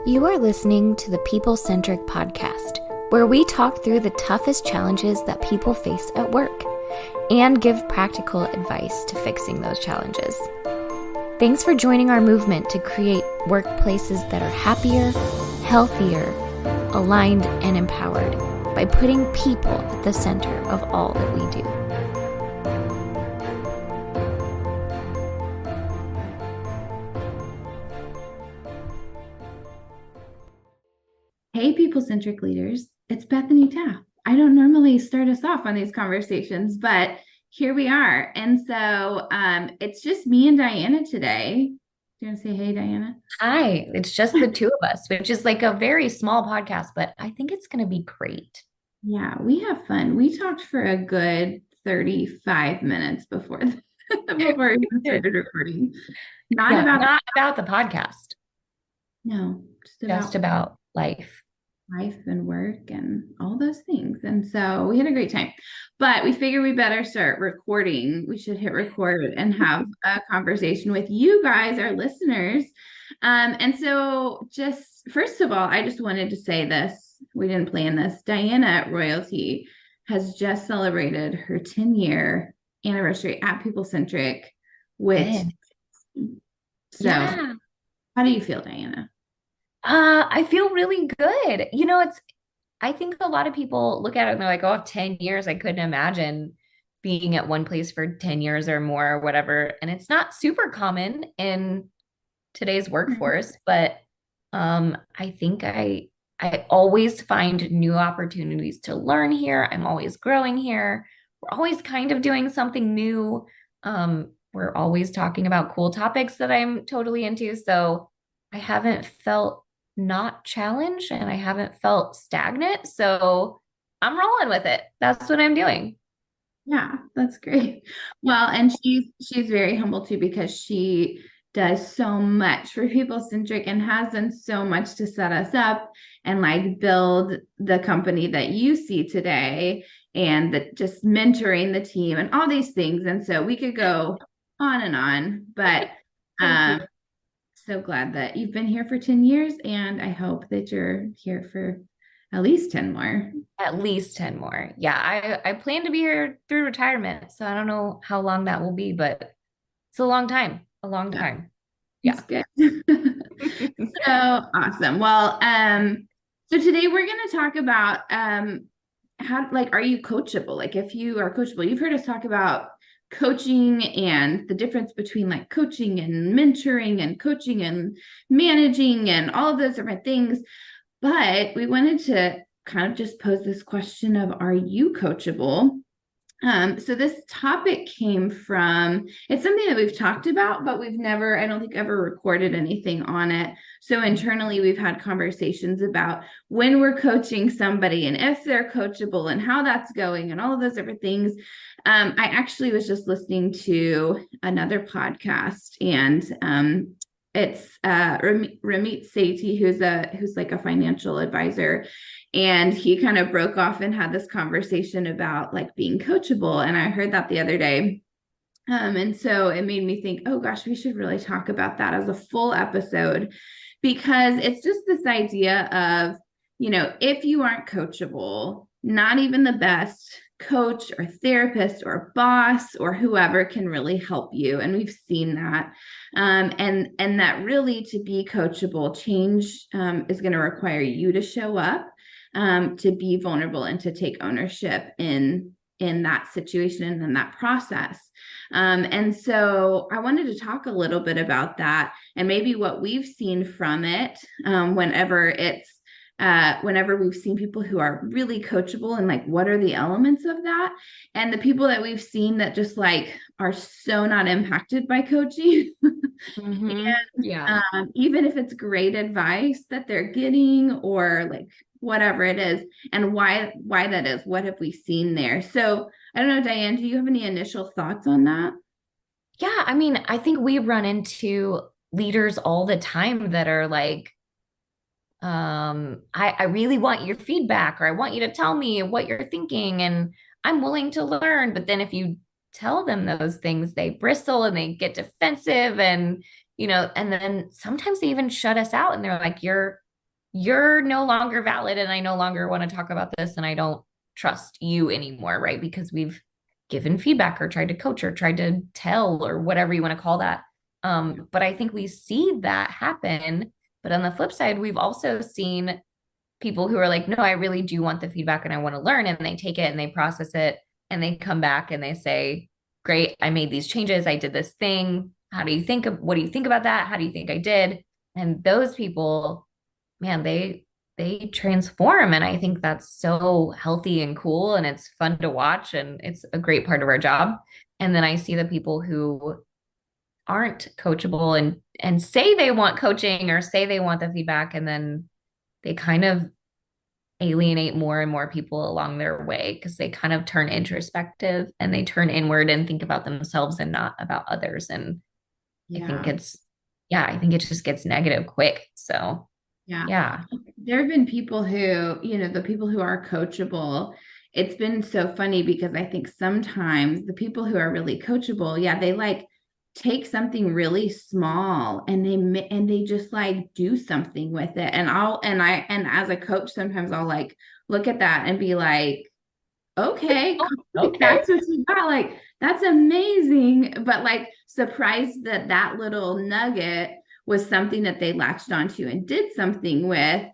You are listening to the People Centric Podcast, where we talk through the toughest challenges that people face at work and give practical advice to fixing those challenges. Thanks for joining our movement to create workplaces that are happier, healthier, aligned, and empowered by putting people at the center of all that we do. Hey, people-centric leaders, it's Bethany Taff. I don't normally start us off on these conversations, but here we are. And so it's just me and Diana today. Do you want to say hey, Diana? Hi, it's just the two of us, which is like a very small podcast, but I think it's going to be great. Yeah, we have fun. We talked for a good 35 minutes before before we started recording. Not about the podcast, no, just about life. Life and work and all those things. And so we had a great time, but we figured we better start recording. We should hit record and have a conversation with you guys, our listeners. And so just first of all, I just wanted to say this. We didn't plan this. Diana at Royalty has just celebrated her 10-year anniversary at People Centric, which how do you feel, Diana? I feel really good. I think a lot of people look at it and they're like, oh, 10 years, I couldn't imagine being at one place for 10 years or more or whatever. And it's not super common in today's workforce, but I think I always find new opportunities to learn here. I'm always growing here. We're always kind of doing something new. We're always talking about cool topics that I'm totally into. So I haven't felt not challenged and I haven't felt stagnant. So I'm rolling with it. That's what I'm doing. Yeah, that's great. Well, and she's very humble too, because she does so much for People Centric and has done so much to set us up and like build the company that you see today, and that just mentoring the team and all these things. And so we could go on, but so glad that you've been here for 10 years, and I hope that you're here for at least 10 more. At least 10 more. Yeah, I plan to be here through retirement. So I don't know how long that will be, but it's a long time. A long time. Yeah. Good. So awesome. Well, so today we're going to talk about how, like, are you coachable? Like, if you are coachable, you've heard us talk about coaching and the difference between like coaching and mentoring and coaching and managing and all of those different things. But we wanted to kind of just pose this question of, are you coachable? So this topic came from, it's something that we've talked about, but we've never, I don't think, ever recorded anything on it. So internally, we've had conversations about when we're coaching somebody and if they're coachable and how that's going and all of those different things. I actually was just listening to another podcast, and it's Ramit Sethi, who's like a financial advisor, and he kind of broke off and had this conversation about like being coachable. And I heard that the other day. And so it made me think, oh gosh, we should really talk about that as a full episode, because it's just this idea of, if you aren't coachable, not even the best coach or therapist or boss or whoever can really help you. And we've seen that. And that really, to be coachable, change is going to require you to show up, to be vulnerable and to take ownership in that situation and that process. And so I wanted to talk a little bit about that and maybe what we've seen from it, whenever we've seen people who are really coachable, and like, what are the elements of that, and the people that we've seen that just like are so not impacted by coaching. And, even if it's great advice that they're getting or like whatever it is, and why that is, what have we seen there? So I don't know, Diane, do you have any initial thoughts on that? Yeah, I mean, I think we run into leaders all the time that are like, I really want your feedback, or I want you to tell me what you're thinking, and I'm willing to learn. But then if you tell them those things, they bristle and they get defensive, and and then sometimes they even shut us out and they're like, you're you're no longer valid and I no longer want to talk about this and I don't trust you anymore, right? Because we've given feedback or tried to coach or tried to tell or whatever you want to call that. But I think we see that happen. But on the flip side, we've also seen people who are like, no, I really do want the feedback and I want to learn. And they take it and they process it and they come back and they say, great, I made these changes. I did this thing. What do you think about that? How do you think I did? And those people, man, they transform. And I think that's so healthy and cool. And it's fun to watch. And it's a great part of our job. And then I see the people who aren't coachable and say they want coaching or say they want the feedback and then they kind of alienate more and more people along their way because they kind of turn introspective and they turn inward and think about themselves and not about others. And I think Yeah. it's, yeah, I think it just gets negative quick. So, Yeah. yeah. There have been people who, the people who are coachable, it's been so funny because I think sometimes the people who are really coachable, yeah, they like take something really small and they just like do something with it. And as a coach, sometimes I'll like look at that and be like, okay, Oh, cool, okay. that's what you got. Like, that's amazing. But like surprised that that little nugget was something that they latched onto and did something with.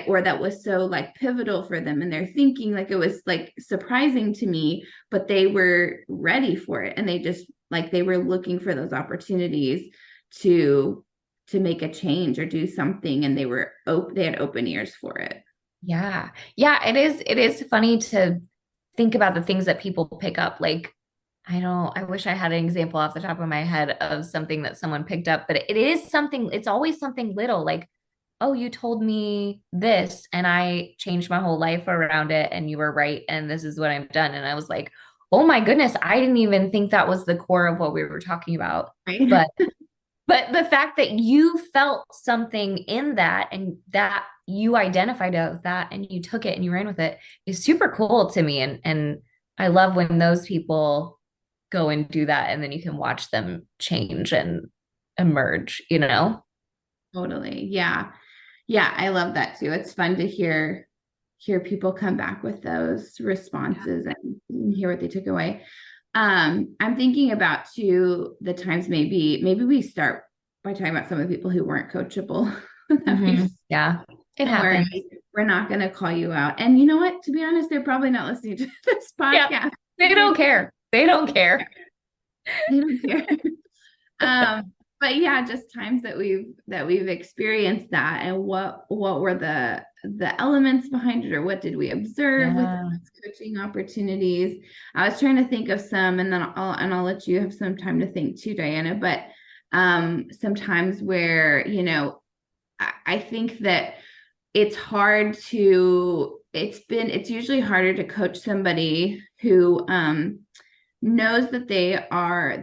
Or that was so like pivotal for them and their thinking, like it was like surprising to me, but they were ready for it. And they just like, they were looking for those opportunities to, to make a change or do something. And they had open ears for it. Yeah. Yeah, it is funny to think about the things that people pick up. Like, I wish I had an example off the top of my head of something that someone picked up, but it is something, it's always something little like, oh, you told me this and I changed my whole life around it and you were right. And this is what I've done. And I was like, oh my goodness, I didn't even think that was the core of what we were talking about. Right. But but the fact that you felt something in that and that you identified with that and you took it and you ran with it is super cool to me. And I love when those people go and do that and then you can watch them change and emerge, you know? Totally. Yeah. Yeah, I love that too. It's fun to hear people come back with those responses and hear what they took away. I'm thinking about too the times maybe we start by talking about some of the people who weren't coachable that we've Yeah, it don't happens. worry, we're not going to call you out. And you know what? To be honest, they're probably not listening to this Yeah, podcast. they don't care. They don't care. They don't care. But yeah, just times that we've experienced that and what were the elements behind it or what did we observe with Yeah. those coaching opportunities. I was trying to think of some and then I'll let you have some time to think too, Diana, but sometimes where, I think that it's usually harder to coach somebody who knows that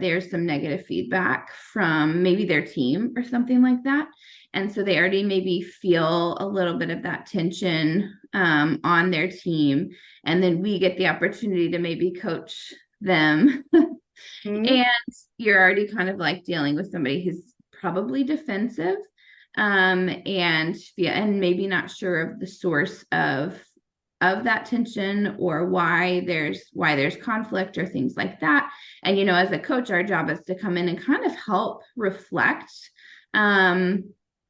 there's some negative feedback from maybe their team or something like that. And so they already maybe feel a little bit of that tension on their team. And then we get the opportunity to maybe coach them. Mhm. And you're already kind of like dealing with somebody who's probably defensive and maybe not sure of the source of that tension or why there's conflict or things like that. And as a coach, our job is to come in and kind of help reflect um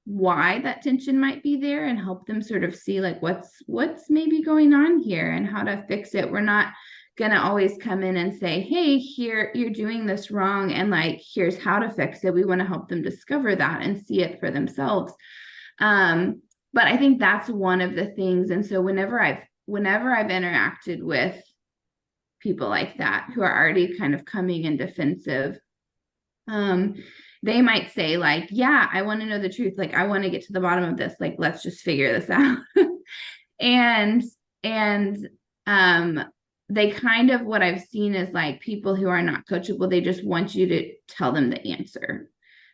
why that tension might be there and help them sort of see like what's maybe going on here and how to fix it. We're not going to always come in and say, hey, here, you're doing this wrong and like here's how to fix it. We want to help them discover that and see it for themselves. But I think that's one of the things. And so whenever I've interacted with people like that who are already kind of coming in defensive, um, they might say like, yeah, I want to know the truth. Like, I want to get to the bottom of this. Like, let's just figure this out. and and um they kind of what I've seen is like people who are not coachable, they just want you to tell them the answer.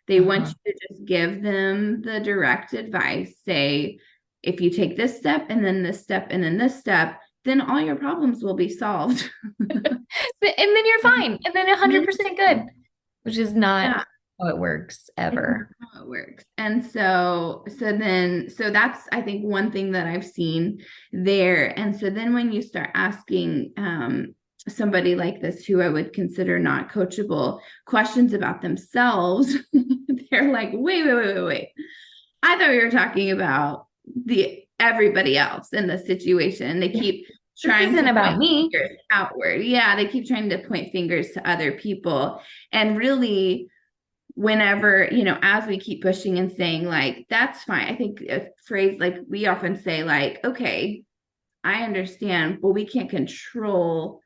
They want Uh-huh. you to just give them the direct advice. Say, if you take this step and then this step and then this step, then all your problems will be solved. And then you're fine. And then And then 100% good, which is not yeah, how it works it's not ever. it works. And so that's, I think, one thing that I've seen there. And so then when you start asking somebody like this, who I would consider not coachable, questions about themselves, they're like, wait. I thought we were talking about the everybody else in the situation. They Yeah. keep This trying isn't to about point me. fingers outward. Yeah, they keep trying to point fingers to other people. And really, whenever, as we keep pushing and saying, like, that's fine. I think a phrase like we often say, like, okay, I understand, but we can't control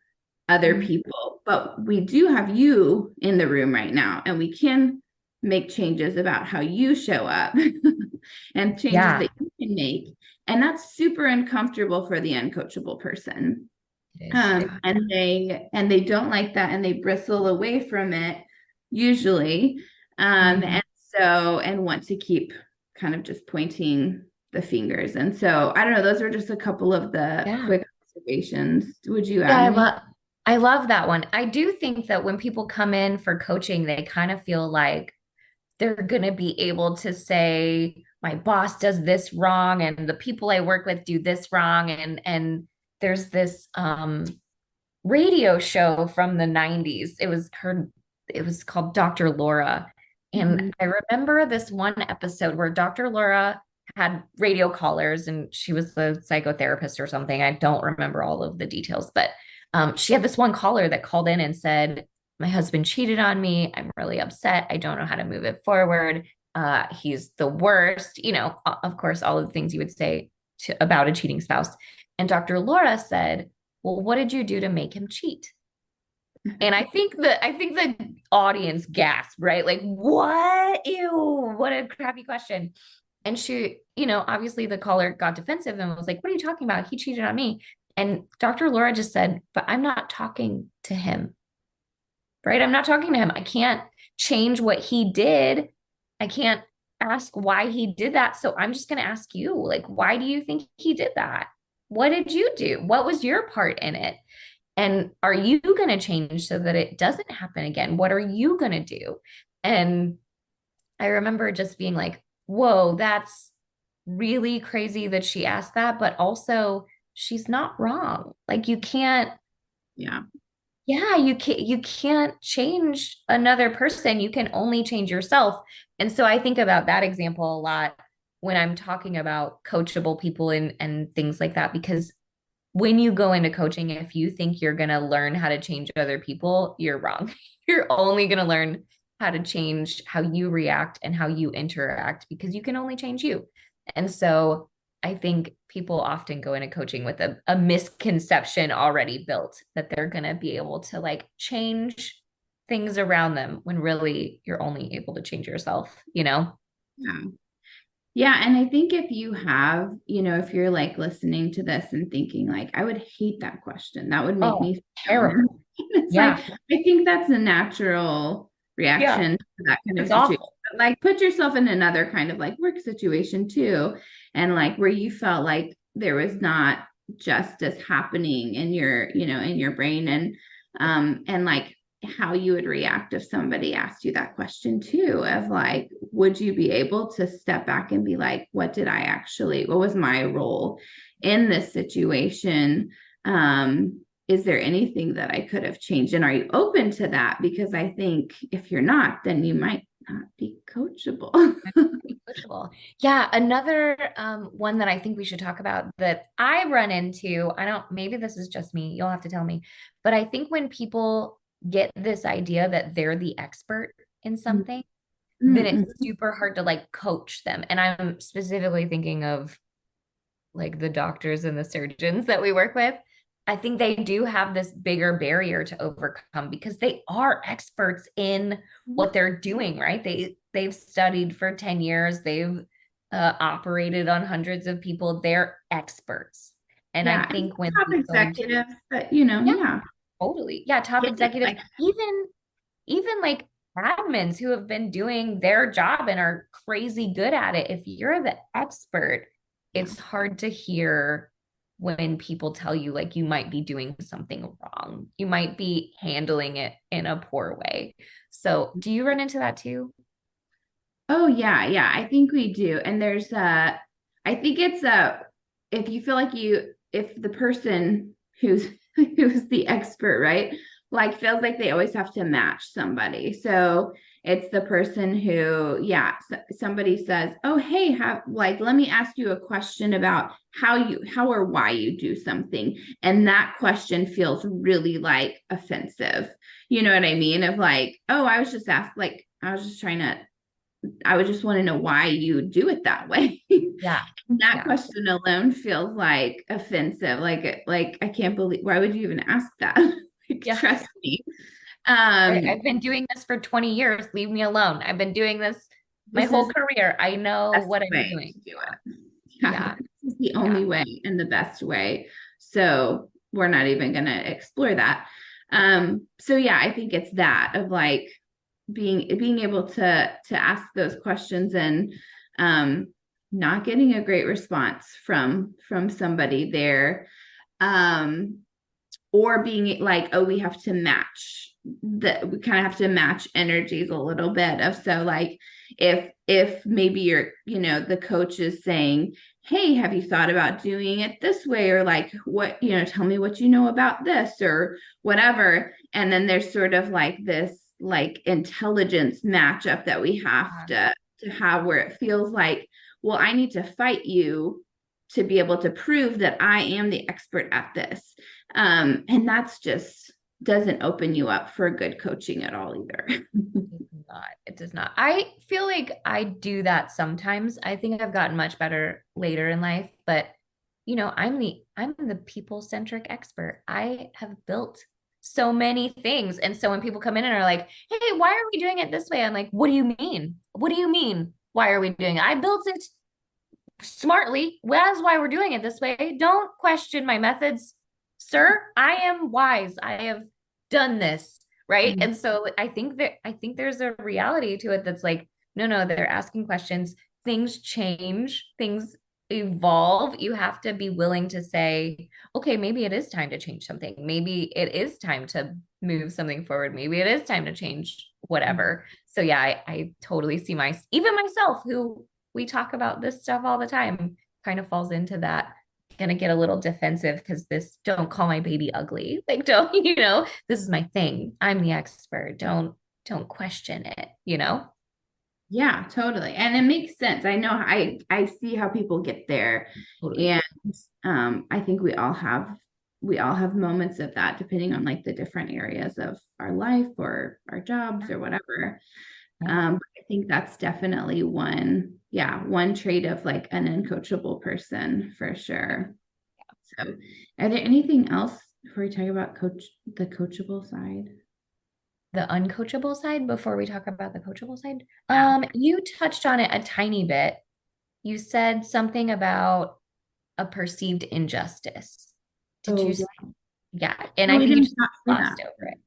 other Mhm. people, but we do have you in the room right now, and we can make changes about how you show up and changes Yeah, that you can make. And that's super uncomfortable for the uncoachable person. it is. Yeah. And they don't like that, and they bristle away from it usually. Mhm. And want to keep kind of just pointing the fingers. And so I don't know, those are just a couple of the Yeah. quick observations. Would you Yeah, add any? I love that one. I do think that when people come in for coaching, they kind of feel like they're going to be able to say my boss does this wrong and the people I work with do this wrong, and there's this radio show from the 90s. It was called Dr. Laura. And Mhm. I remember this one episode where Dr. Laura had radio callers and she was the psychotherapist or something. I don't remember all of the details, but she had this one caller that called in and said, my husband cheated on me. I'm really upset. I don't know how to move it forward. He's the worst. Of course, all of the things you would say about a cheating spouse. And Dr. Laura said, well, what did you do to make him cheat? And I think the audience gasped, right? Like, what? Ew, what a crappy question. And she, obviously the caller got defensive and was like, what are you talking about? He cheated on me. And Dr. Laura just said, but I'm not talking to him, right? I'm not talking to him. I can't change what he did. I can't ask why he did that. So I'm just going to ask you, like, why do you think he did that? What did you do? What was your part in it? And are you going to change so that it doesn't happen again? What are you going to do? And I remember just being like, whoa, that's really crazy that she asked that. But also, she's not wrong. Like, you can't, Yeah. yeah, you can't change another person. You can only change yourself. And so I think about that example a lot when I'm talking about coachable people and things like that, because when you go into coaching, if you think you're going to learn how to change other people, you're wrong. You're only going to learn how to change how you react and how you interact because you can only change you. And so I think people often go into coaching with a misconception already built that they're going to be able to like change things around them when really you're only able to change yourself? Yeah. Yeah, and I think if you have, if you're like listening to this and thinking like, I would hate that question. That would make Oh, me down. terrible. It's like, Yeah. I think that's a natural Yeah. reaction to that kind of It's situation. awful. But like put yourself in another kind of like work situation too, and like where you felt like there was not justice happening in your brain, and like how you would react if somebody asked you that question too, of like, would you be able to step back and be like, what was my role in this situation? Is there anything that I could have changed, and are you open to that? Because I think if you're not, then you might not be coachable. Coachable. Yeah, another one that I think we should talk about that I run into, I don't, maybe this is just me, you'll have to tell me, but I think when people get this idea that they're the expert in something, then it's Mm-mm. super hard to like coach them. And I'm specifically thinking of like the doctors and the surgeons that we work with. I think they do have this bigger barrier to overcome because they are experts in what they're doing, right? They've studied for 10 years, they've operated on hundreds of people, they're experts. And I Yeah, and think when top we go into, executives, but yeah, yeah, totally. Yeah, top get it. executives, Like, even like admins who have been doing their job and are crazy good at it. If you're the expert, yeah. it's hard to hear when people tell you like you might be doing something wrong. You might be handling it in a poor way. So, do you run into that too? Oh yeah, yeah. I think we do. And there's I think it's if you feel like if the person who's who's the expert, right? Like feels like they always have to match somebody. So it's the person who, yeah, somebody says, "Oh, hey, have like let me ask you a question about how or why you do something." And that question feels really like offensive. You know what I mean? Of like, "Oh, I was just asked like I was just trying to I would just want to know why you do it that way." Yeah. That Yeah. question alone feels like offensive. Like I can't believe why would you even ask that? Like, Yeah. trust me. Right. Um, I've been doing this for 20 years. Leave me alone. I've been doing this my this whole is career. I the know best what I'm way doing. to do Yeah. it. Yeah, Yeah. this is the Yeah. only way and the best way. So we're not even gonna explore that. So yeah, I think it's that of like being able to ask those questions and um not getting a great response from somebody there, um or being like, oh, we have to match we kind of have to match energies a little bit of, so like if maybe you're, the coach is saying, hey, have you thought about doing it this way, or like, what, tell me what you know about this or whatever, and then there's sort of like this like intelligence matchup that we have to have where it feels like, well, I need to fight you to be able to prove that I am the expert at this. And that's just doesn't open you up for good coaching at all either. It does not. It does not. I feel like I do that sometimes. I think I've gotten much better later in life, but I'm the people-centric expert. I have built so many things. And so when people come in and are like, "Hey, why are we doing it this way?" I'm like, "What do you mean? What do you mean? Why are we doing it? I built it smartly. That's why we're doing it this way. Don't question my methods, sir. I am wise. I have done this, right?" And so I think there's a reality to it that's like, no, no, they're asking questions. Things change, things evolve. You have to be willing to say, okay, maybe it is time to change something. Maybe it is time to move something forward. Maybe it is time to change whatever. So yeah, I totally see even myself, who we talk about this stuff all the time, kind of falls into that. Gonna get a little defensive because this, don't call my baby ugly. Like, don't, this is my thing. I'm the expert. Don't question it. Yeah, totally. And it makes sense. I know I see how people get there. Totally. And I think we all have moments of that depending on like the different areas of our life or our jobs or whatever. Yeah. I think that's definitely one trait of like an uncoachable person for sure. So, are there anything else before we talk about the coachable side? The uncoachable side before we talk about the coachable side. Yeah. You touched on it a tiny bit. You said something about a perceived injustice. Did you Oh, say? yeah. Yeah, and No, I we think you didn't just not say that. glossed over it.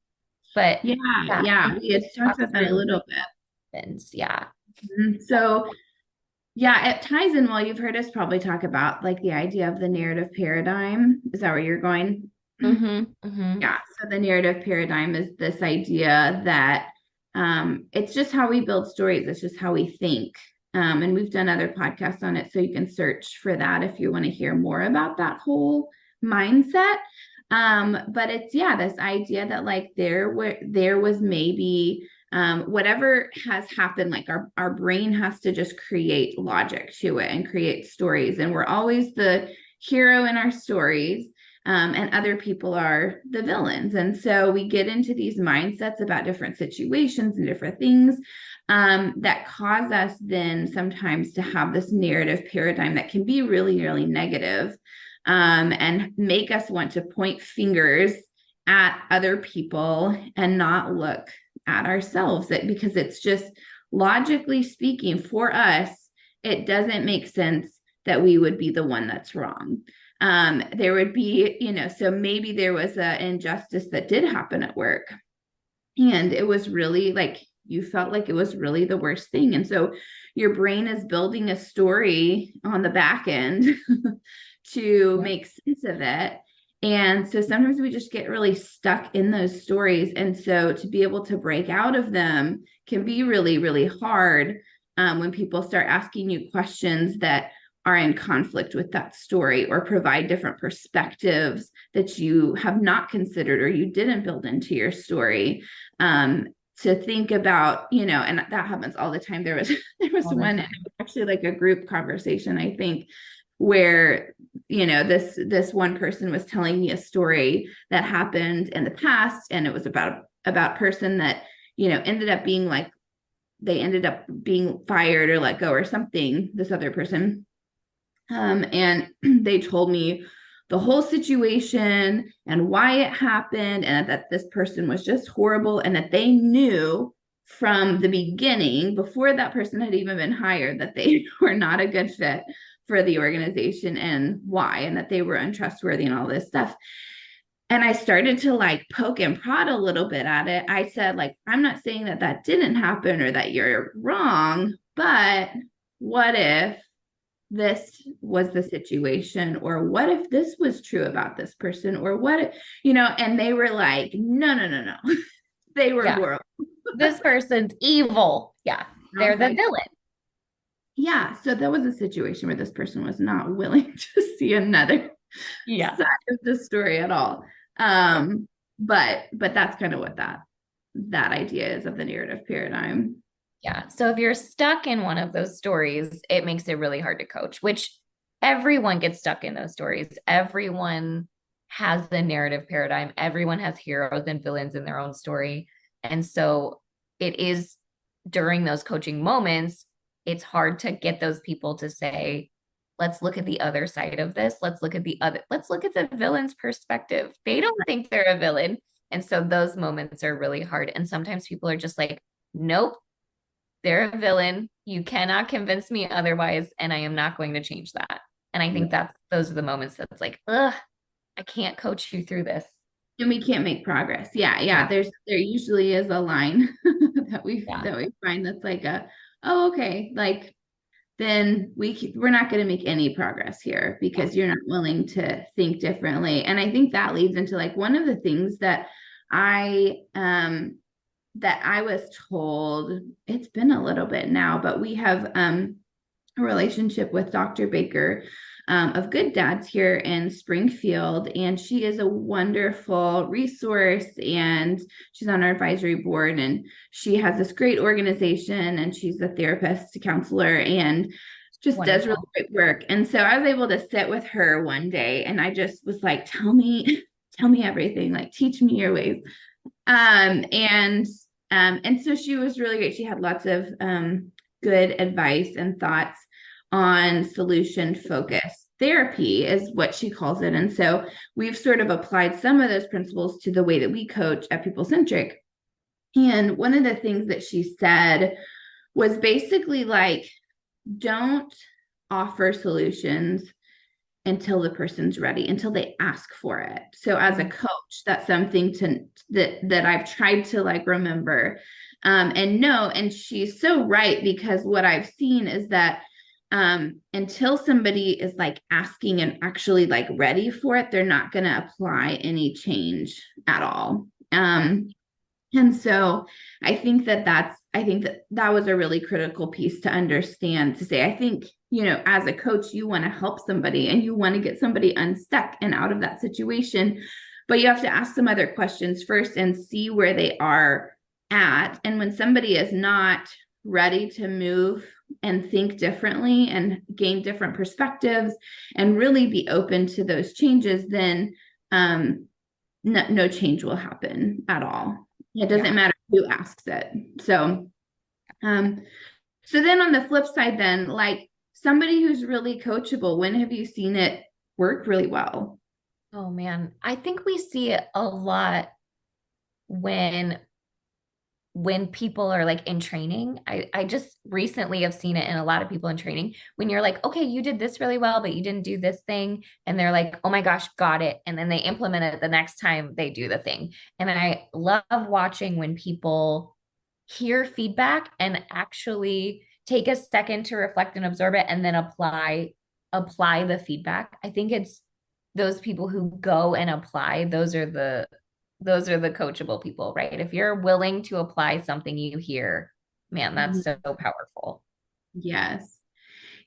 But Yeah, yeah, yeah. can We you had just talked talk about that a through little what bit. happens? Yeah. So, yeah, it ties in well. You've heard us probably talk about like the idea of the narrative paradigm. Is that where you're going? Mm-hmm. Mm-hmm. Yeah. So the narrative paradigm is this idea that it's just how we build stories. It's just how we think. And we've done other podcasts on it, so you can search for that if you want to hear more about that whole mindset. But it's, yeah, this idea that like there was maybe whatever has happened, like our brain has to just create logic to it and create stories, and we're always the hero in our stories, and other people are the villains. And so we get into these mindsets about different situations and different things, that cause us then sometimes to have this narrative paradigm that can be really, really negative, and make us want to point fingers at other people and not look at ourselves, because it's just logically speaking for us, it doesn't make sense that we would be the one that's wrong. There would be, so maybe there was an injustice that did happen at work, and it was really like you felt like it was really the worst thing. And so your brain is building a story on the back end to Yeah. make sense of it. And so sometimes we just get really stuck in those stories. And so to be able to break out of them can be really, really hard. when people start asking you questions that are in conflict with that story or provide different perspectives that you have not considered or you didn't build into your story. To think about, and that happens all the time. There was all the one, time. actually like a group conversation, I think, where this one person was telling me a story that happened in the past, and it was about person that ended up being like, they ended up being fired or let go or something, this other person. And they told me the whole situation and why it happened, and that this person was just horrible, and that they knew from the beginning, before that person had even been hired, that they were not a good fit for the organization and why, and that they were untrustworthy and all this stuff. And I started to like poke and prod a little bit at it. I said, like, I'm not saying that that didn't happen or that you're wrong, but what if this was the situation, or what if this was true about this person, or what if, and they were like, no, no, no, no. They were Yeah. horrible. This person's evil. Yeah. I They're was the like, villain. yeah. So that was a situation where this person was not willing to see another Yeah. side of the story at all. But that's kind of what that idea is of the narrative paradigm. Yeah. So if you're stuck in one of those stories, it makes it really hard to coach, which everyone gets stuck in those stories. Everyone has the narrative paradigm. Everyone has heroes and villains in their own story. And so it is during those coaching moments, it's hard to get those people to say, let's look at the other side of this. Let's look at the villain's perspective. They don't think they're a villain. And so those moments are really hard. And sometimes people are just like, nope, they're a villain. You cannot convince me otherwise, and I am not going to change that. And I think that those are the moments that's like, ugh, I can't coach you through this. And we can't make progress. Yeah. Yeah. There usually is a line that we Yeah. find that's like oh, okay, like then we're not going to make any progress here Yeah. because you're not willing to think differently. And I think that leads into like one of the things I um that I was told, it's been a little bit now, but we have a relationship with Dr. Baker, of Good Dads here in Springfield. And she is a wonderful resource, and she's on our advisory board, and she has this great organization, and she's a therapist, a counselor, and just does really Wonderful. great work. And so I was able to sit with her one day, and I just was like, tell me everything, like teach me your ways. Um, and and so she was really great. She had lots of good advice and thoughts on solution focused therapy, is what she calls it. And so we've sort of applied some of those principles to the way that we coach at People Centric. And one of the things that she said was basically like, don't offer solutions until the person's ready, until they ask for it. So as a coach, that's something that I've tried to like remember, and know. And she's so right, because what I've seen is that until somebody is like asking and actually like ready for it, they're not going to apply any change at all. And so I think that that was a really critical piece to understand, to say, I think, as a coach, you want to help somebody and you want to get somebody unstuck and out of that situation, but you have to ask some other questions first and see where they are at. And when somebody is not ready to move and think differently and gain different perspectives and really be open to those changes, then no change will happen at all. It doesn't matter who asks it. So, so then on the flip side, then, like somebody who's really coachable, when have you seen it work really well? Oh man, I think we see it a lot when people are like in training. I just recently have seen it in a lot of people in training, when you're like, okay, you did this really well, but you didn't do this thing. And they're like, oh my gosh, got it. And then they implement it the next time they do the thing. And I love watching when people hear feedback and actually take a second to reflect and absorb it and then apply the feedback. I think it's those people who go and apply, those are the coachable people, right? If you're willing to apply something you hear, man, that's so powerful. Yes.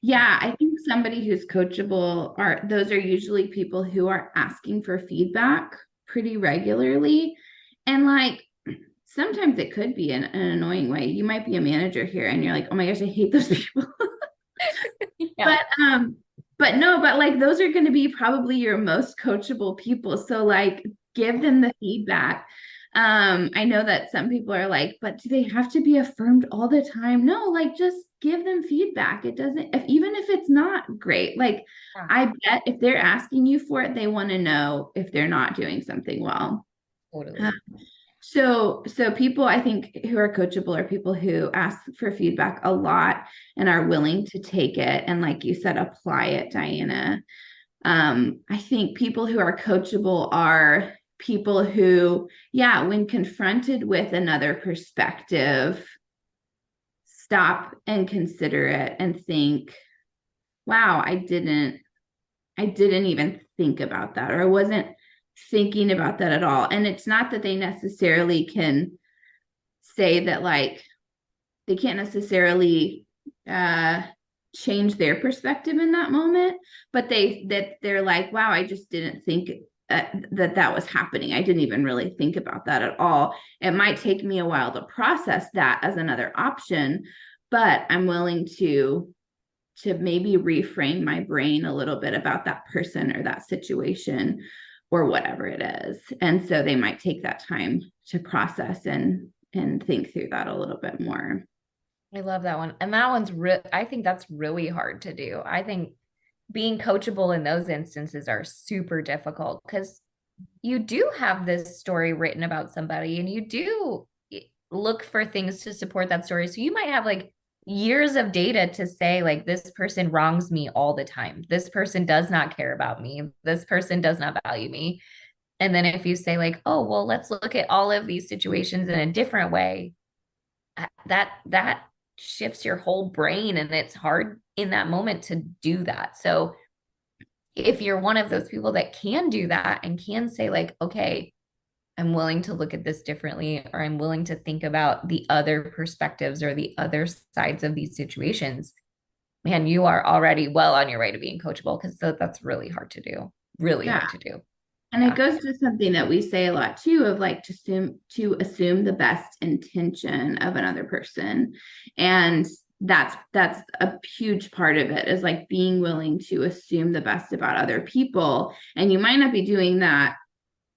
Yeah, I think somebody who's coachable are those are usually people who are asking for feedback pretty regularly. And like sometimes it could be in an annoying way. You might be a manager here and you're like, oh my gosh, I hate those people. Yeah. But but no, but like those are going to be probably your most coachable people. So like give them the feedback. I know that some people are like, but do they have to be affirmed all the time? No, like just give them feedback. It doesn't, if even if it's not great, like Yeah, I bet if they're asking you for it, they want to know if they're not doing something well. totally. So people I think who are coachable are people who ask for feedback a lot and are willing to take it and like you said, apply it, Diana. I think people who are coachable are people who, yeah, when confronted with another perspective, stop and consider it and think, wow, I didn't even think about that, or I wasn't thinking about that at all. And it's not that they necessarily can say that like they can't necessarily uh change their perspective in that moment, but they're like, wow, I just didn't think that was happening. I didn't even really think about that at all. It might take me a while to process that as another option, but I'm willing to maybe reframe my brain a little bit about that person or that situation or whatever it is. And so they might take that time to process and think through that a little bit more. I love that one. And that one's I think that's really hard to do. I think being coachable in those instances are super difficult because you do have this story written about somebody and you do look for things to support that story. So you might have like years of data to say, like, this person wrongs me all the time. This person does not care about me. This person does not value me. And then if you say, like, oh, well, let's look at all of these situations in a different way, that shifts your whole brain and it's hard in that moment to do that. So if you're one of those people that can do that and can say, like, okay, I'm willing to look at this differently, or I'm willing to think about the other perspectives or the other sides of these situations, man, you are already well on your way to being coachable because that's really hard to do. Really Yeah. hard to do. And it Yeah. goes to something that we say a lot too of like to assume the best intention of another person. And that's a huge part of it is like being willing to assume the best about other people. And you might not be doing that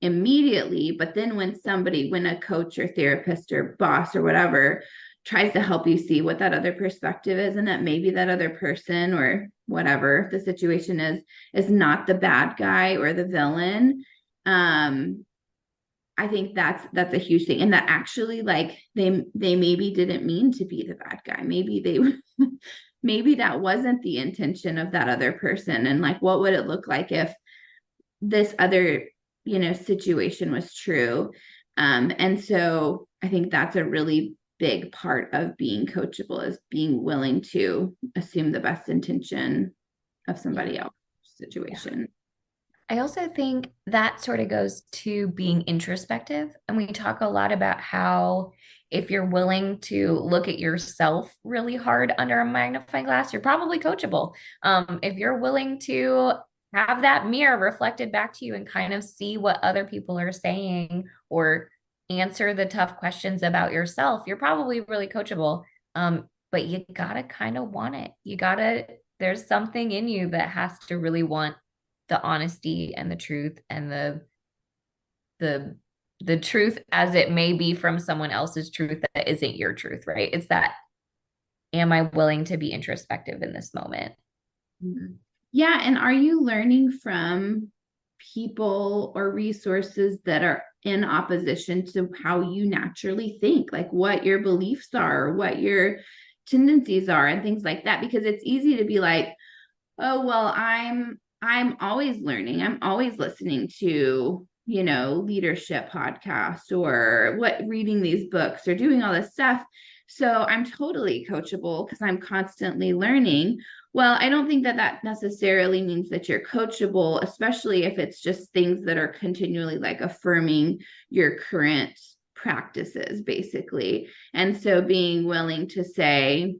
immediately, but then when a coach or therapist or boss or whatever tries to help you see what that other perspective is and that maybe that other person or whatever the situation is not the bad guy or the villain, I think that's a huge thing. And that actually like they maybe didn't mean to be the bad guy. Maybe they maybe that wasn't the intention of that other person. And like what would it look like if this other situation was true. And so I think that's a really big part of being coachable is being willing to assume the best intention of Yeah. somebody else's Yeah. situation. I also think that sort of goes to being introspective. And we talk a lot about how if you're willing to look at yourself really hard under a magnifying glass, you're probably coachable. If you're willing to have that mirror reflected back to you and kind of see what other people are saying or answer the tough questions about yourself, you're probably really coachable. But you gotta kind of want it. There's something in you that has to really want the honesty and the truth and the the truth as it may be from someone else's truth that isn't your truth, right? It's that, am I willing to be introspective in this moment? Yeah, and are you learning from people or resources that are in opposition to how you naturally think, like what your beliefs are, or what your tendencies are, and things like that? Because it's easy to be like, oh well, I'm always learning, I'm always listening to leadership podcasts or what reading these books or doing all this stuff, so I'm totally coachable because I'm constantly learning. Well, I don't think that that necessarily means that you're coachable, especially if it's just things that are continually like affirming your current practices basically. And so being willing to say,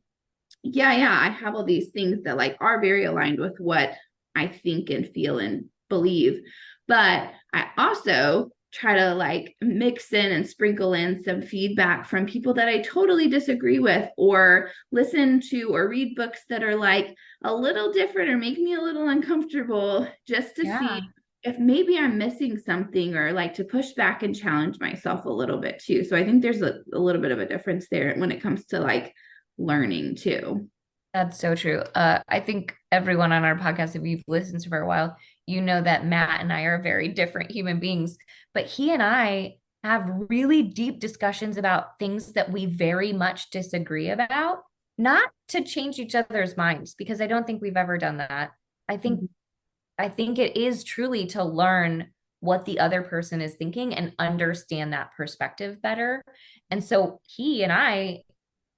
yeah, I have all these things that like are very aligned with what I think and feel and believe. But I also try to like mix in and sprinkle in some feedback from people that I totally disagree with, or listen to or read books that are like a little different or make me a little uncomfortable, just to see Yeah, if maybe I'm missing something, or like to push back and challenge myself a little bit too. So I think there's a little bit of a difference there when it comes to like learning too. that's so true. I think everyone on our podcast, if you've listened to for a while, you know that Matt and I are very different human beings, but he and I have really deep discussions about things that we very much disagree about, not to change each other's minds, because I don't think we've ever done that. I think Mhm. I think it is truly to learn what the other person is thinking and understand that perspective better. And so he and I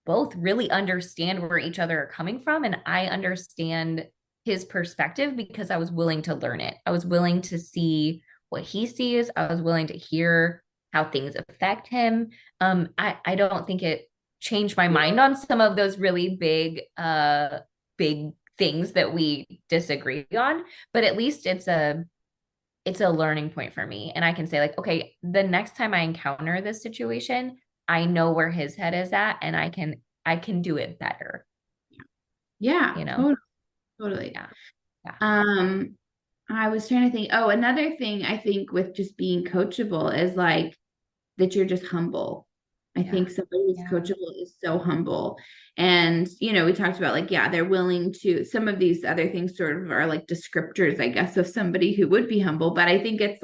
both really understand where each other are coming from. And I understand his perspective because I was willing to learn it. I was willing to see what he sees. I was willing to hear how things affect him. I don't think it changed my mind on some of those really big things that we disagree on, but at least it's a learning point for me. And I can say, like, okay, the next time I encounter this situation, I know where his head is at and I can do it better, Yeah, you know? totally. Yeah. Yeah. Um, I was trying to think. Oh, another thing I think with just being coachable is like that you're just humble. I Yeah. think somebody who's Yeah. coachable is so humble. And, we talked about like, yeah, they're willing to, some of these other things sort of are like descriptors, I guess, of somebody who would be humble. But I think it's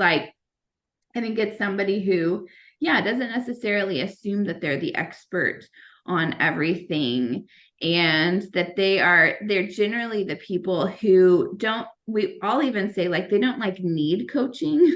somebody who, yeah, doesn't necessarily assume that they're the expert on everything, and that they're generally the people who don't, we all even say like they don't like need coaching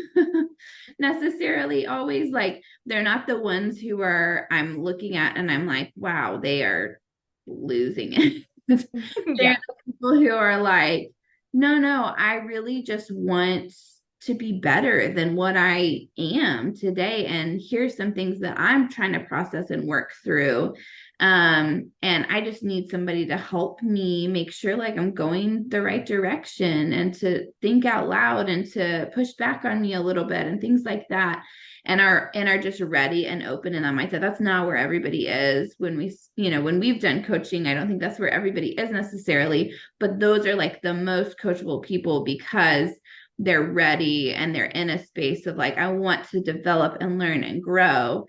necessarily always. Like they're not the ones who are, I'm looking at and I'm like, wow, they are losing it. They're Yeah. the people who are like, no, I really just want to be better than what I am today. And here's some things that I'm trying to process and work through. And I just need somebody to help me make sure like I'm going the right direction, and to think out loud and to push back on me a little bit and things like that. And are just ready and open in that mindset. That's not where everybody is when when we've done coaching. I don't think that's where everybody is necessarily, but those are like the most coachable people, because they're ready and they're in a space of like, I want to develop and learn and grow.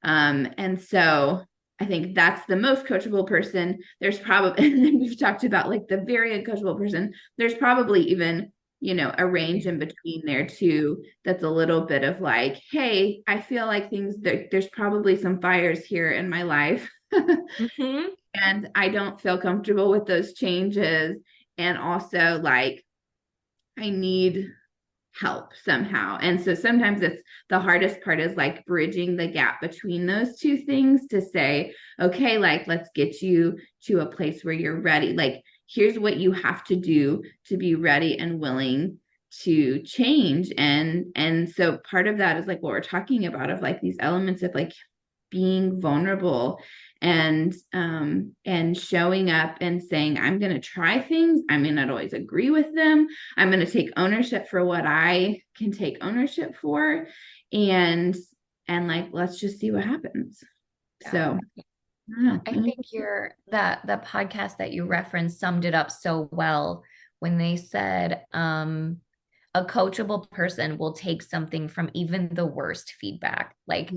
And so I think that's the most coachable person. There's probably, and we've talked about like the very uncoachable person. There's probably even, a range in between there too. That's a little bit of like, hey, I feel like there's probably some fires here in my life. Hmm. And I don't feel comfortable with those changes. And also like, I need help somehow. And so sometimes it's the hardest part is like bridging the gap between those two things, to say, okay, like let's get you to a place where you're ready. Like here's what you have to do to be ready and willing to change. And so part of that is like what we're talking about, of like these elements of like being vulnerable, and showing up and saying, I'm going to try things, I may not always agree with them, I'm going to take ownership for what I can take ownership for, and like let's just see what happens. Yeah. So I don't I know. think that the podcast that you referenced summed it up so well when they said a coachable person will take something from even the worst feedback. Like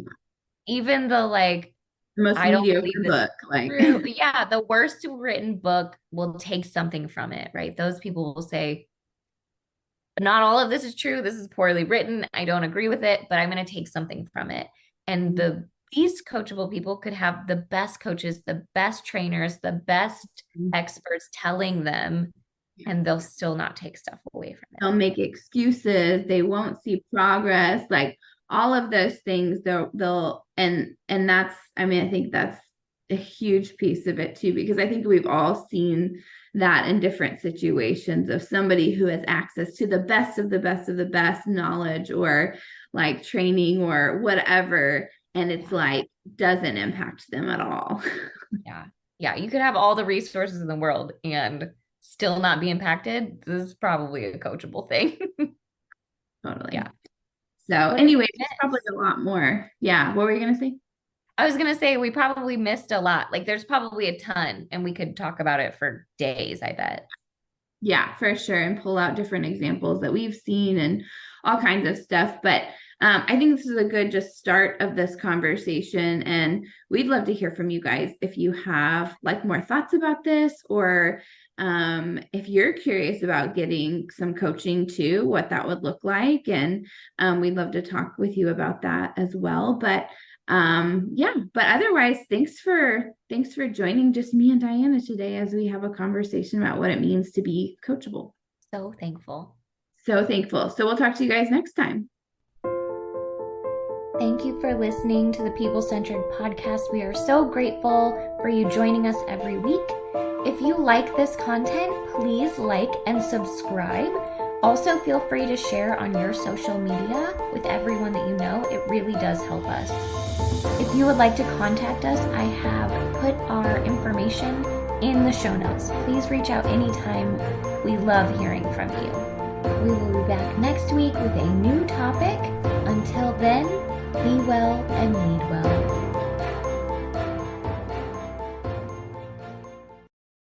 even the like, The most I don't believe mediocre this is book, like true. Yeah, the worst written book will take something from it, right? Those people will say, not all of this is true. This is poorly written. I don't agree with it, but I'm going to take something from it. And the least coachable people could have the best coaches, the best trainers, the best experts telling them, and they'll still not take stuff away from it. they'll make excuses, they won't see progress, like all of those things. They'll and that's, I mean, I think that's a huge piece of it too, because I think we've all seen that in different situations, of somebody who has access to the best of the best of the best knowledge, or like training or whatever, and it's Yeah. like doesn't impact them at all. Yeah. Yeah, you could have all the resources in the world and still not be impacted. This is probably a coachable thing. Totally. Yeah. So What did anyway, we there's probably miss? a lot more. Yeah. What were you gonna say? I was gonna say we probably missed a lot. Like there's probably a ton, and we could talk about it for days, I bet. Yeah, for sure. And pull out different examples that we've seen and all kinds of stuff. But I think this is a good just start of this conversation. And we'd love to hear from you guys if you have like more thoughts about this, or if you're curious about getting some coaching too, what that would look like. And we'd love to talk with you about that as well. But yeah, but otherwise, thanks for joining just me and Diana today as we have a conversation about what it means to be coachable. So thankful. So thankful. So we'll talk to you guys next time. Thank you for listening to the People Centered Podcast. We are so grateful for you joining us every week. If you like this content, please like and subscribe. Also, feel free to share on your social media with everyone that you know. It really does help us. If you would like to contact us, I have put our information in the show notes. Please reach out anytime. We love hearing from you. We will be back next week with a new topic. Until